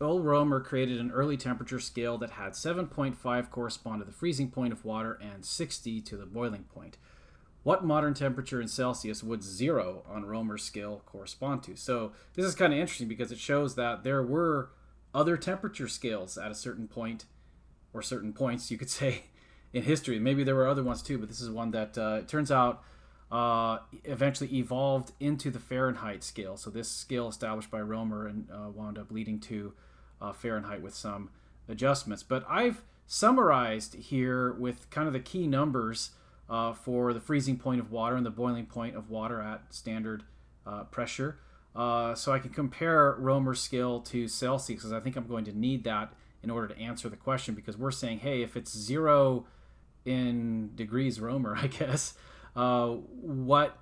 Earl Romer created an early temperature scale that had 7.5 correspond to the freezing point of water and 60 to the boiling point. What modern temperature in Celsius would 0 on Romer's scale correspond to? So this is kind of interesting because it shows that there were other temperature scales at a certain point, or certain points, you could say, in history. Maybe there were other ones too, but this is one that it turns out eventually evolved into the Fahrenheit scale. So this scale established by Romer and wound up leading to Fahrenheit with some adjustments. But I've summarized here with kind of the key numbers for the freezing point of water and the boiling point of water at standard pressure. So I can compare Romer's scale to Celsius, because I think I'm going to need that in order to answer the question, because we're saying, hey, if it's 0 in degrees Romer, I guess, what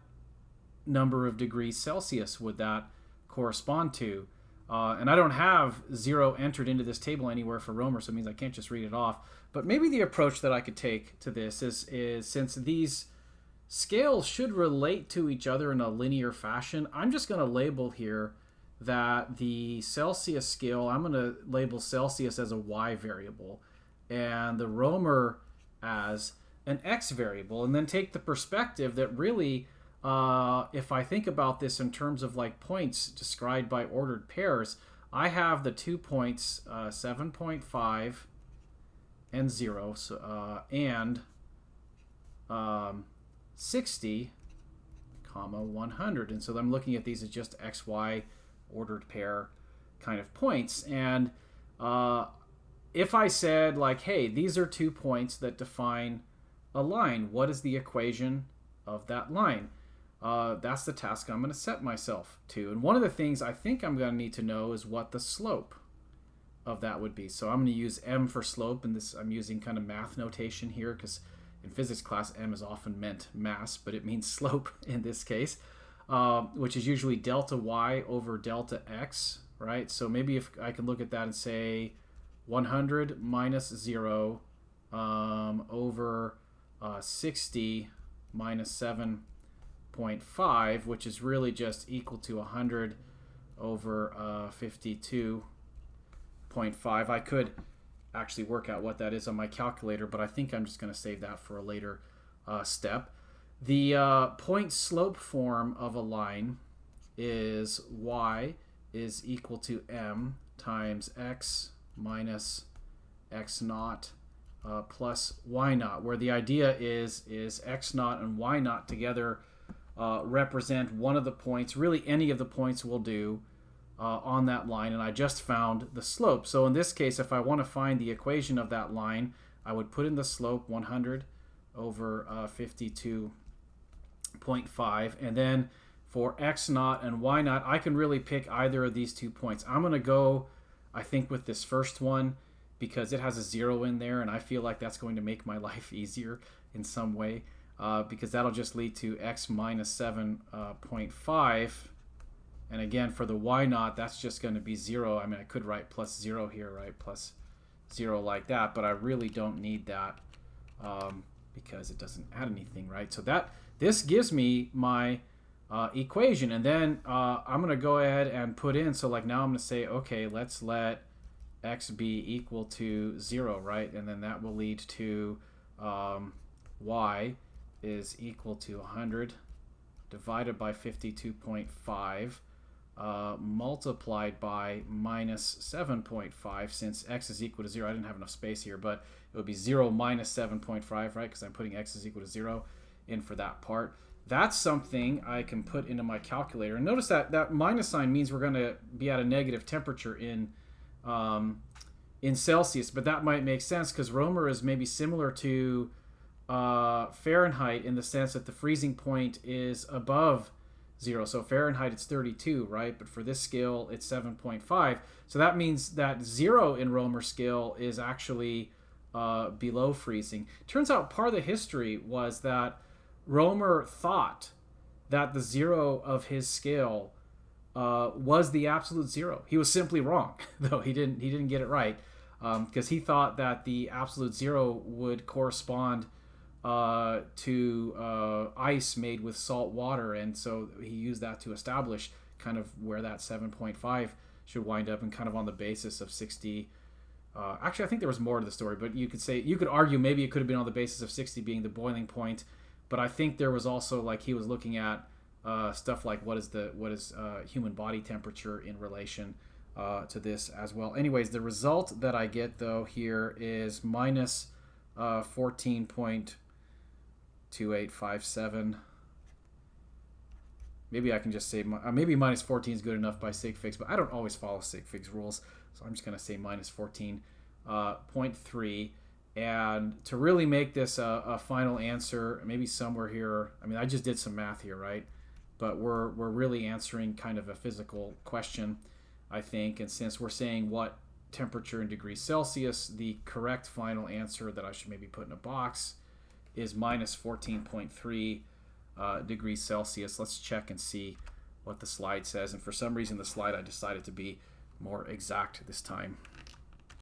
number of degrees Celsius would that correspond to? And I don't have 0 entered into this table anywhere for Romer, so it means I can't just read it off. But maybe the approach that I could take to this is since these scales should relate to each other in a linear fashion, I'm just going to label here that the Celsius scale, I'm going to label Celsius as a y variable and the Romer as an x variable, and then take the perspective that really, if I think about this in terms of like points described by ordered pairs, I have the 2 points 7.5 and 0, so, and 60 comma 100, and so I'm looking at these as just xy ordered pair kind of points. And if I said like, hey, these are 2 points that define a line, what is the equation of that line? That's the task I'm going to set myself to. And one of the things I think I'm going to need to know is what the slope of that would be. So I'm going to use m for slope, and this I'm using kind of math notation here because in physics class m is often meant mass, but it means slope in this case, which is usually delta y over delta x, right? So maybe if I can look at that and say 100 minus 0 over 60 minus 7.5, which is really just equal to 100 over 52.5. I could actually work out what that is on my calculator, but I think I'm just going to save that for a later step. The point slope form of a line is y is equal to m times x minus x naught plus y naught, where the idea is x naught and y naught together represent one of the points, really any of the points will do on that line, and I just found the slope. So in this case, if I want to find the equation of that line, I would put in the slope 100 over 52.5, and then for x naught and y naught, I can really pick either of these 2 points. I'm going to go, I think, with this first one because it has a 0 in there, and I feel like that's going to make my life easier in some way, because that'll just lead to x minus 7.5. And again, for the y naught, that's just going to be 0. I mean, I could write plus 0 here, right? Plus 0 like that, but I really don't need that because it doesn't add anything, right? So this gives me my equation, and then I'm going to go ahead and put in, so like now I'm going to say, okay, let's let x be equal to 0, right? And then that will lead to y is equal to 100 divided by 52.5 multiplied by minus 7.5, since x is equal to 0. I didn't have enough space here, but it would be 0 minus 7.5, right? Because I'm putting x is equal to 0 in for that part. That's something I can put into my calculator. And notice that that minus sign means we're going to be at a negative temperature in Celsius, but that might make sense because Romer is maybe similar to Fahrenheit in the sense that the freezing point is above 0. So Fahrenheit it's 32, right? But for this scale it's 7.5. So that means that 0 in Romer's scale is actually below freezing. Turns out part of the history was that Romer thought that the 0 of his scale was the absolute 0. He was simply wrong, though he didn't get it right, because he thought that the absolute 0 would correspond to ice made with salt water, and so he used that to establish kind of where that 7.5 should wind up, and kind of on the basis of 60. Actually, I think there was more to the story, but you could argue maybe it could have been on the basis of 60 being the boiling point. But I think there was also, like, he was looking at stuff like what is human body temperature in relation to this as well. Anyways, the result that I get though here is minus 14.2857. Maybe I can just say maybe minus 14 is good enough by sig figs, but I don't always follow sig figs rules, so I'm just going to say minus 14.3. And to really make this a final answer, maybe somewhere here, I mean, I just did some math here, right? But we're really answering kind of a physical question, I think. And since we're saying what temperature in degrees Celsius, the correct final answer that I should maybe put in a box is minus 14.3 degrees Celsius. Let's check and see what the slide says. And for some reason, the slide I decided to be more exact this time.